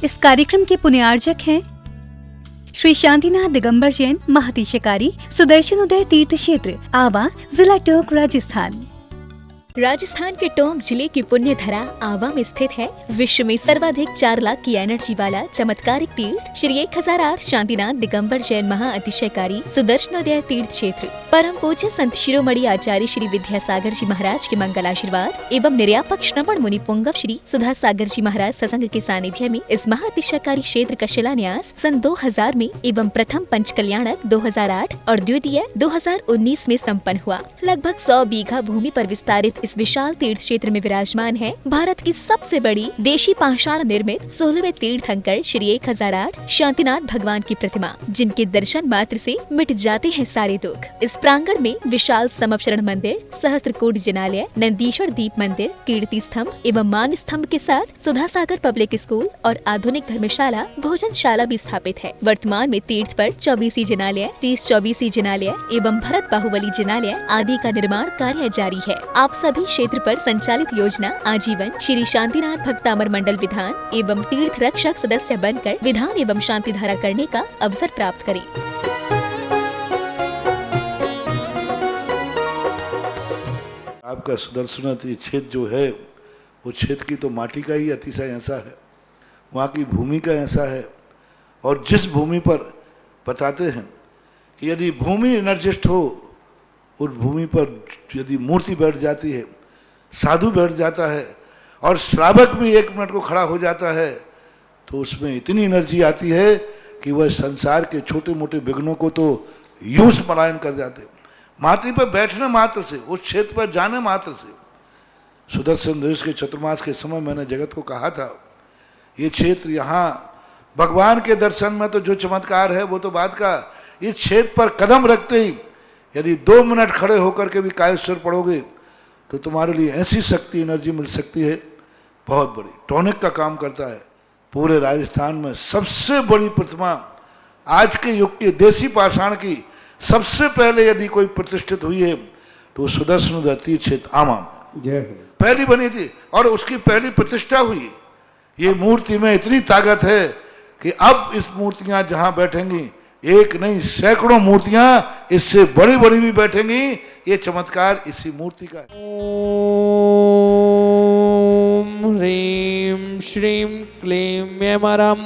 इस कार्यक्रम के पुण्यार्जक हैं श्री शांतिनाथ दिगंबर जैन महातिशकारी सुदर्शन उदय तीर्थ क्षेत्र आवा, जिला टोंक, राजस्थान। राजस्थान के टोंक जिले की पुण्य धरा आवा में स्थित है विश्व में सर्वाधिक 4 लाख की एनर्जी वाला चमत्कारिक तीर्थ श्री 1008 शांतिनाथ दिगंबर जैन महाअतिशयकारी सुदर्शनोदय तीर्थ क्षेत्र। परम पूज्य संत शिरोमणि आचार्य श्री विद्यासागर जी महाराज के मंगल आशीर्वाद एवं निर्यापक श्रवण मुनि पुंगव श्री सुधा सागर जी महाराज सत्संग के सानिध्य में इस महाअतिशयकारी क्षेत्र का शिलान्यास सन 2000 में एवं प्रथम पंच कल्याणक 2008 और द्वितीय 2019 में संपन्न हुआ। लगभग 100 बीघा भूमि पर विस्तारित इस विशाल तीर्थ क्षेत्र में विराजमान है भारत की सबसे बड़ी देशी पाषाण निर्मित 16वें तीर्थंकर श्री 1008 शांतिनाथ भगवान की प्रतिमा, जिनके दर्शन मात्र से मिट जाते हैं सारे दुख। इस प्रांगण में विशाल समवशरण मंदिर, सहस्त्रकूट जिनालय, नंदीश्वर दीप मंदिर, कीर्ति स्तंभ एवं मान स्तंभ के साथ सुधा सागर पब्लिक स्कूल और आधुनिक धर्मशाला, भोजनशाला भी स्थापित है। वर्तमान में तीर्थ पर 24 जिनालय, 30-24 जिनालय एवं भरत बाहुबली जिनालय आदि का निर्माण कार्य जारी है। आप सभी क्षेत्र पर संचालित योजना आजीवन श्री शांतिनाथ भक्तामर मंडल विधान एवं तीर्थ रक्षक सदस्य बनकर विधान एवं शांति धारा करने का अवसर प्राप्त करें। आपका सुदर्शन क्षेत्र जो है वो क्षेत्र की तो माटी का ही अतिशय ऐसा है, वहाँ की भूमि का ऐसा है। और जिस भूमि पर बताते हैं कि यदि भूमि एनर्जिस्ट हो, उस भूमि पर यदि मूर्ति बैठ जाती है, साधु बैठ जाता है और श्रावक भी 1 मिनट को खड़ा हो जाता है, तो उसमें इतनी एनर्जी आती है कि वह संसार के छोटे मोटे विघ्नों को तो यूं पलायन कर जाते। माटी पर बैठने मात्र से, उस क्षेत्र पर जाने मात्र से, सुदर्शन देश के चतुर्मास के समय मैंने जगत को कहा था, ये क्षेत्र यहाँ भगवान के दर्शन में तो जो चमत्कार है वो तो बात का, इस क्षेत्र पर कदम रखते ही यदि 2 मिनट खड़े होकर के भी कायेश्वर पढ़ोगे तो तुम्हारे लिए ऐसी शक्ति एनर्जी मिल सकती है बहुत बड़ी। टॉनिक का काम करता है। पूरे राजस्थान में सबसे बड़ी प्रतिमा आज के युग के देसी पाषाण की सबसे पहले यदि कोई प्रतिष्ठित हुई है तो सुदर्शन तीर्थ क्षेत्र आमा में पहली बनी थी और उसकी पहली प्रतिष्ठा हुई। ये मूर्ति में इतनी ताकत है कि अब इस मूर्तियां जहां बैठेंगी, एक नहीं सैकड़ों मूर्तियां इससे बड़ी बड़ी भी बैठेंगी। ये चमत्कार इसी मूर्ति का है। ओम ह्रीं श्रीं क्लीं यमरं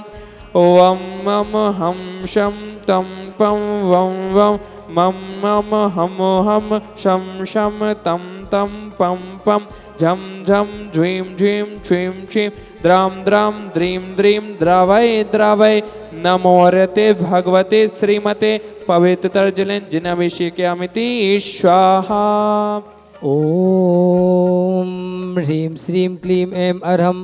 ओम मम हम शम तम पम वम वम मम मम हम शम शम तम तम पम पम झम झम झ्वीं झ्वीं छ्वीं छ्वीं द्राम द्राम द्रीं द्रीं द्रावय द्रावय नमोरते भगवते श्रीमते पवित्रतर्जलेन जिनाभिषेक्यामिति स्वाहा। ओम ह्रीं श्रीं क्लीं ऐं अरहं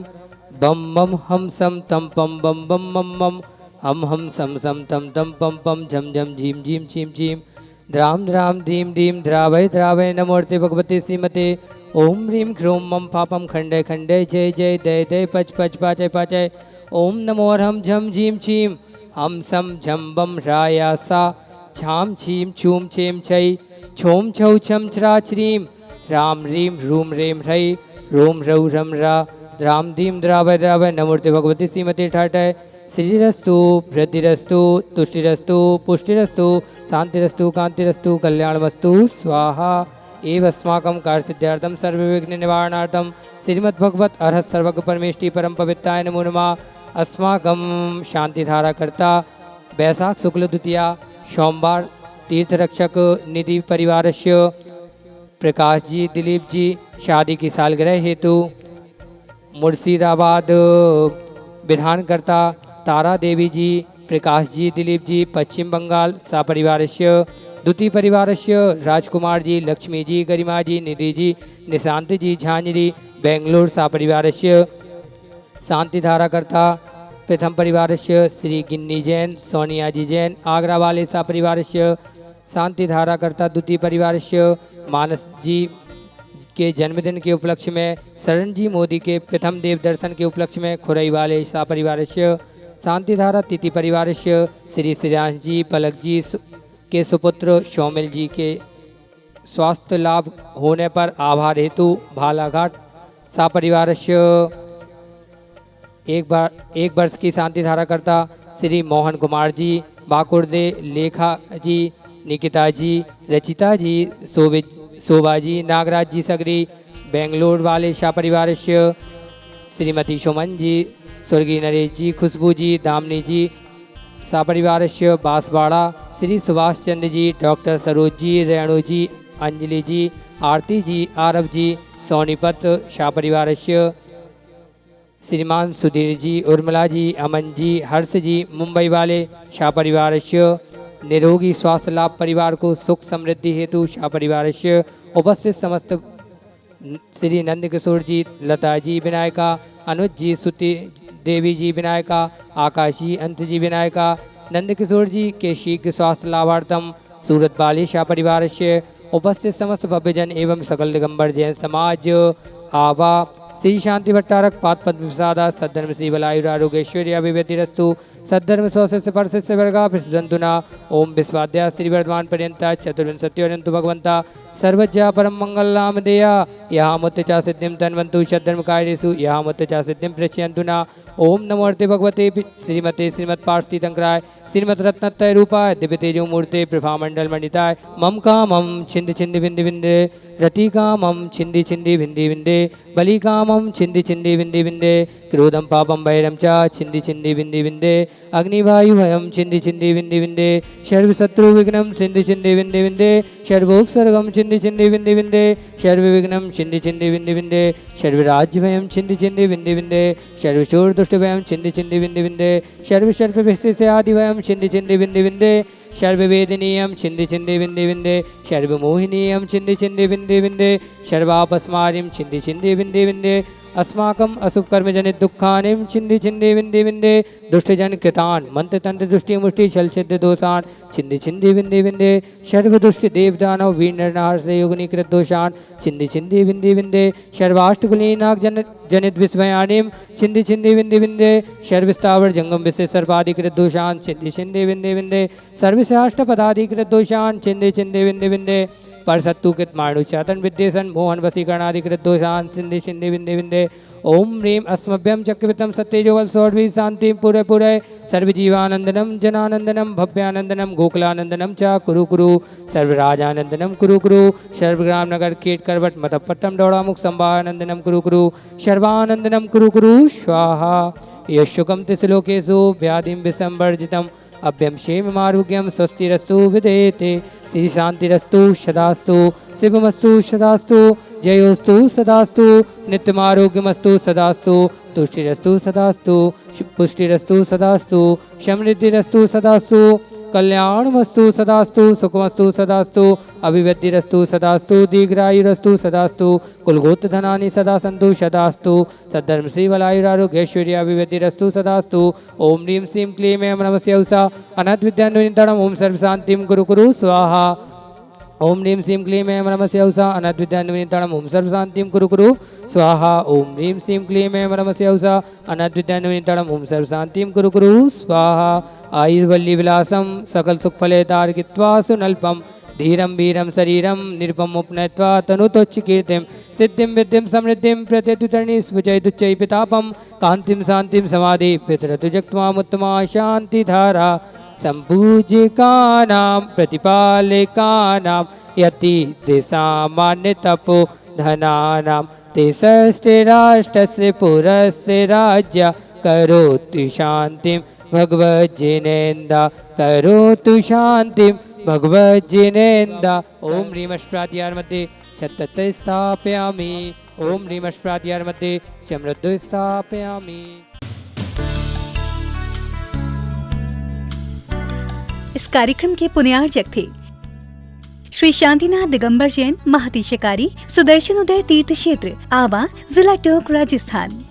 बम मम हम सम तम पम बम बम मम मम हम सम सम तम तम पम पम झम झम झीं झीं छीं छीं द्राम द्राम द्रीं द्रीं द्रावय द्रावय नमोरते भगवते श्रीमते ओम ह्रीं ह्रूं मम पापम खंडय खंडय जय जय दय दय पच पच पाचय पाचय ओम नमोरहं झम झीं छीं हम सम झम बम राया सा छाम छीम छूम छेम छई छोम छौ छम छरा छ्रीम राम ह्रीं रूं रें ह्रै रोम रौ रम रा द्राम दीम द्रावय द्रावय नमोर्ते भगवती श्रीमते ठाटय श्रीरस्तु वृद्धिरस्तु तुष्टिरस्तु पुष्टिरस्तु शांतिरस्तु कांतिरस्तु कल्याणमस्तु स्वाहा। एवस्माकं कार्यसिद्ध्यर्थं सर्वविघ्न निवारणार्थं श्रीमद्भगवत अर्हत सर्वज्ञ परमेष्टि परम पवित्राय नमो नमः। अस्माकं शांतिधारा कर्ता वैशाख शुक्ल द्वितीया सोमवार तीर्थरक्षक निधि परिवारस्य प्रकाश जी दिलीप जी शादी की सालगिरह हेतु मुर्शिदाबाद विधानकर्ता तारा देवी जी प्रकाश जी दिलीप जी पश्चिम बंगाल सपरिवारस्य द्वितीय परिवारस्य राजकुमार जी लक्ष्मी जी गरिमा जी निधि जी निशांत जी झांझरी बेंगलुरु सपरिवारस्य शांतिधाराकर्ता प्रथम परिवारस्य श्री गिन्नी जैन सोनिया जी जैन आगरा वाले सपरिवारस्य शांतिधाराकर्ता द्वितीय परिवारस्य मानस जी के जन्मदिन के उपलक्ष्य में शरण जी मोदी के प्रथम देव दर्शन के उपलक्ष्य में खुरई वाले सपरिवारस्य शांतिधारा तिथि परिवारस्य श्री श्रीयांश जी पलक जी के सुपुत्र शौमिल जी के स्वास्थ्य लाभ होने पर आभार हेतु भालाघाट सपरिवारस्य एक वर्ष की शांति धारा करता श्री मोहन कुमार जी, बाकुर्दे लेखा जी, निकिता जी, रचिता जी, शोभा जी, नागराज जी सगरी, बेंगलोर वाले शाह परिवार श्रीमती सुमन जी, स्वर्गीय नरेश जी, खुशबू जी, दामनी जी शाह परिवार बांसवाड़ा, श्री सुभाष चंद्र जी, डॉक्टर सरोज जी, रेणु जी, अंजलि जी, आरती जी, आरव जी, सोनीपत शाह परिवार श्रीमान सुधीर जी, उर्मिला जी, अमन जी, हर्ष जी, मुंबई वाले शाह परिवार निरोगी स्वास्थ्य लाभ परिवार को सुख समृद्धि हेतु शाह परिवार उपस्थित समस्त श्री नंद किशोर जी, लता जी विनायका, अनुज जी, सुति देवी जी विनायका, आकाश जी, अंत जी विनायका, नंद किशोर जी के शीघ्र स्वास्थ्य लाभार्थम सूरत वाली शाह परिवार उपस्थित समस्त भव्यजन एवं सकल दिगंबर जैन समाज आवा श्री शांति भट्टारक पाद पद्म प्रसादा सद्धर्म श्री बलायुरारोग्यश्वर्य अभिव्यतिरस्तु सद्धर्म सौस्य परस्य वर्गा प्रसुदंतुना ओम विश्वाद्या श्री वर्धमान पर्यंता चतुर्विंशत्योरंतु भगवंता सर्वज्ञा परम मंगल नामधेया यहाँ मुत्य चा सिद्धिम तन्वंतु सद्धर्म कार्येषु यहाँ मुत्य चा सिद्धिम प्रचयंतुना ओम नमोर्ते भगवते श्रीमते श्रीमद पार्षदी तंक्राय श्रीमद रत्नत्रय रूपाय दिव्य तेजो मूर्ते प्रभा मंडल मंडिताय मम कामम छिंद छिंद बिंदि बिंदे रति कामम छिंदी छिंदी भिंदी बिंदे बलि कामम छिंदी छिंदी बिंदि बिंदे क्रोधम पापम वैरम च छिंदी छिंदी बिंदि बिंदे अग्निवायु भयम छिंदी छिंदी बिंदि बिंदे सर्व शत्रु विघ्नम छिंदी छिंदी बिंदि बिंदे सर्वोपसर्गम छिंदी छिंदी बिंदि बिंदे सर्व विघ्नम छिंदी छिंदी बिंदि बिंदे सर्व राज्य भयम छिंदी छिंदी बिंदि बिंदे सर्व चोर दुष्ट भयम छिंदी छिंदी बिंदि बिंदे सर्व सर्प विशेष आदि भयम छिंदी छिंदी बिंदि बिंदे सर्ववेदनीयम छिंदी छिंदी बिंदि बिंदे सर्वमोहिनीयम छिंदी छिंदी बिंदि बिंदे सर्वापस्मारिम छिंदी छिंदी बिंदि बिंदे अस्माकम अशुभ कर्म जनित दुखानिम छिंदी छिंदी बिंदि बिंदे दुष्ट जन कृतान मंत्र तंत्र दुष्टि मुष्टि छल छिद्र दोषान छिंदी छिंदी बिंदि बिंदे सर्व दुष्ट देव दानव वीर नरनार से योगनी कृत दोषान छिंदी छिंदी बिंदि बिंदे सर्वाष्टकुलीनाग जनित विस्मयानिम छिंदी छिंदी बिंदि बिंदे सर्वस्तावर जंगम विशेष सर्वाधिकृत दोषान छिंदी छिंदी बिंदि बिंदे सर्वश्रेष्ठ पदाधिकृत दोषान छिंदी छिंदी बिंदि बिंदे पर सत्तुकृत माणु चातन विद्येशन मोहन वसीकरणाधिकृत दोषान छिंदी छिंदी बिंदि बिंदे ओम ह्रीम अस्मभ्यम चक्रवितम सत्यजोवल सौरभी शांति पुरे पुरे सर्वजीवानंदनम जनानंदनम भव्यानंदनम गोकुलानंदनम च कुरु कुरु सर्वराजानंदनम कुरु कुरु सर्वग्राम नगर केट करवट मतपट्टम दौड़ामुख संभानंदनम कुरु कुरु सर्वानंदनम कुरु कुरु स्वाहा यशुकम तिसलोकेशु व्याधिम विसंवर्जितम अभ्यम क्षेम आरोग्यम स्वस्तिरस्तु विदेते श्री शांतिरस्तु सदास्तु शिवमस्तु सदास्तु जयोस्तु सदास्तु नित्यमारोग्यमस्तु सदास्तु तुष्टिरस्तु सदास्तु पुष्टिरस्तु सदास्तु समृद्धिरस्तु सदास्तु कल्याणमस्तु सदास्तु सुखमस्तु सदास्तु अभिवृद्धिरस्तु सदास्तु दीर्घायुरस्तु सदास्तु कुलगोत्र धनानि सदा सन्तु सदास्तु सद्धर्म श्री बलायुरारोग्यैश्वर्य अभिवृद्धिरस्तु सदास्तु ओम ह्रीं श्रीं क्लीं ऐं नमस्य उषा अनंत विद्यान्वितम् ओम सर्वशान्तिं कुरु कुरु स्वाहा ओम ह्रीं श्रीं क्लीं ऐं नमस्य उषा अनंत विद्यान्वितम् ओम सर्वशान्तिं कुरु कुरु स्वाहा ओम ह्रीं श्रीं क्लीं ऐं नमस्य उषा अनंत विद्यान्वितम् ओम सर्वशान्तिं कुरु कुरु स्वाहा आयुर्वल्ली विलासम सकल सुखफले तार्कित्वा सुनल्पम धीरम वीरम शरीरम निरुपम उपनयत्वा तनुतोच्च कीर्तिम सिद्धिम विद्धिम समृद्धिम प्रत्यतुतरणी स्वचैतुच्चै पितापम कांतिम शांतिम समाधि पितरतु जक्त्वामुत्तमा शांति धारा संपूजिकानां प्रतिपालिकानां यति देशामान्य तपो धनानां ते षष्ठराष्ट्रस्य पुरस्य राज्य करोतु शांतिम भगवज्जिनेन्द्र करोतु शांतिम भगवज्जिनेन्द्र ओम ह्रीमष्प्राद्यार मध्ये छत्तत् स्थापयामि ओम ह्रीमष्प्राद्यार मध्ये चमृद्ध स्थापयामि। इस कार्यक्रम के पुण्यार्चक थे श्री शांतिनाथ दिगंबर जैन महातिशयकारी सुदर्शन उदय तीर्थ क्षेत्र आवा, जिला टोंक, राजस्थान।